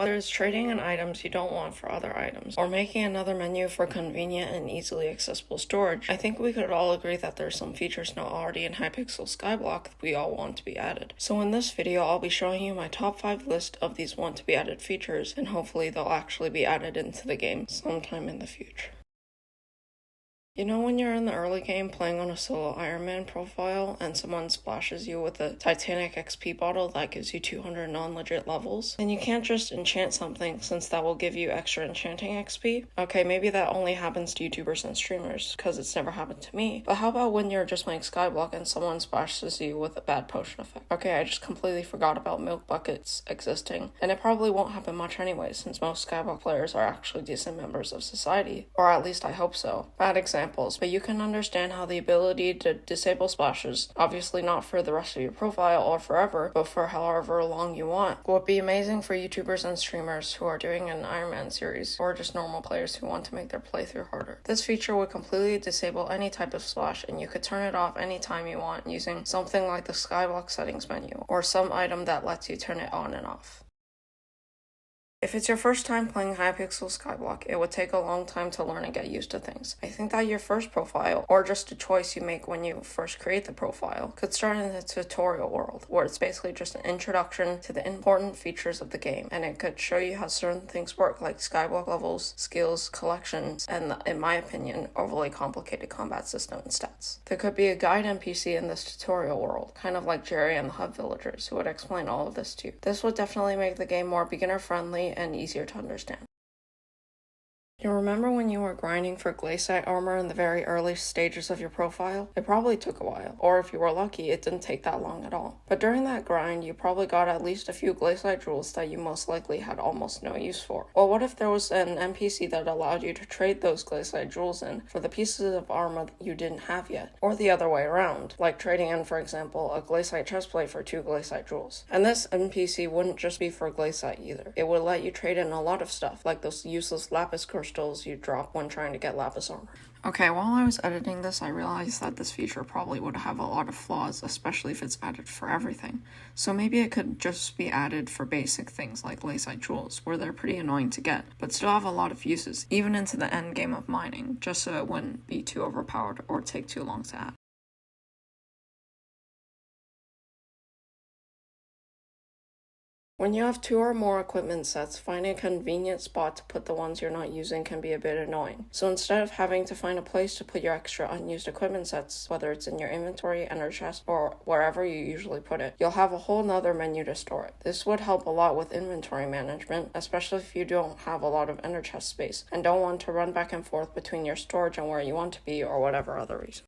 Whether it's trading in items you don't want for other items, or making another menu for convenient and easily accessible storage, I think we could all agree that there's some features not already in Hypixel Skyblock that we all want to be added. So in this video, I'll be showing you my top 5 list of these want to be added features, and hopefully they'll actually be added into the game sometime in the future. You know when you're in the early game playing on a solo Iron Man profile and someone splashes you with a Titanic XP bottle that gives you 200 non-legit levels? And you can't just enchant something since that will give you extra enchanting XP? Okay, maybe that only happens to YouTubers and streamers, because it's never happened to me. But how about when you're just playing Skyblock and someone splashes you with a bad potion effect? Okay, I just completely forgot about milk buckets existing, and it probably won't happen much anyway since most Skyblock players are actually decent members of society. Or at least I hope so. Bad example. But you can understand how the ability to disable splashes, obviously not for the rest of your profile or forever, but for however long you want, would be amazing for YouTubers and streamers who are doing an Iron Man series, or just normal players who want to make their playthrough harder. This feature would completely disable any type of splash, and you could turn it off anytime you want using something like the Skyblock settings menu, or some item that lets you turn it on and off. If it's your first time playing Hypixel Skyblock, it would take a long time to learn and get used to things. I think that your first profile, or just a choice you make when you first create the profile, could start in the tutorial world, where it's basically just an introduction to the important features of the game, and it could show you how certain things work, like Skyblock levels, skills, collections, and in my opinion, overly complicated combat system and stats. There could be a guide NPC in this tutorial world, kind of like Jerry and the Hub Villagers, who would explain all of this to you. This would definitely make the game more beginner-friendly and easier to understand. You remember when you were grinding for glaciate armor in the very early stages of your profile? It probably took a while, or if you were lucky, it didn't take that long at all. But during that grind, you probably got at least a few glaciate jewels that you most likely had almost no use for. Well, what if there was an NPC that allowed you to trade those glaciate jewels in for the pieces of armor that you didn't have yet? Or the other way around, like trading in, for example, a glaciate chestplate for 2 glaciate jewels. And this NPC wouldn't just be for glaciate either. It would let you trade in a lot of stuff, like those useless lapis crystals you drop when trying to get lapis armor. Okay, while I was editing this, I realized that this feature probably would have a lot of flaws, especially if it's added for everything. So maybe it could just be added for basic things like glaciate jewels, where they're pretty annoying to get, but still have a lot of uses, even into the end game of mining, just so it wouldn't be too overpowered or take too long to add. When you have 2 or more equipment sets, finding a convenient spot to put the ones you're not using can be a bit annoying. So instead of having to find a place to put your extra unused equipment sets, whether it's in your inventory, ender chest, or wherever you usually put it, you'll have a whole nother menu to store it. This would help a lot with inventory management, especially if you don't have a lot of ender chest space and don't want to run back and forth between your storage and where you want to be or whatever other reason.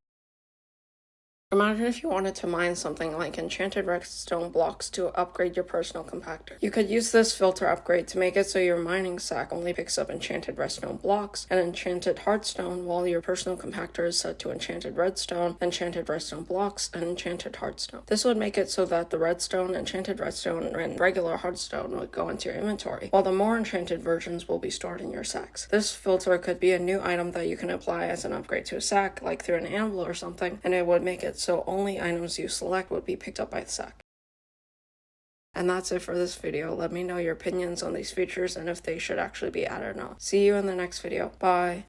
Imagine if you wanted to mine something like enchanted redstone blocks to upgrade your personal compactor. You could use this filter upgrade to make it so your mining sack only picks up enchanted redstone blocks and enchanted hardstone, while your personal compactor is set to enchanted redstone blocks, and enchanted hardstone. This would make it so that the redstone, enchanted redstone, and regular hardstone would go into your inventory, while the more enchanted versions will be stored in your sacks. This filter could be a new item that you can apply as an upgrade to a sack, like through an anvil or something, and it would make it so only items you select would be picked up by the sack. And that's it for this video. Let me know your opinions on these features and if they should actually be added or not. See you in the next video. Bye!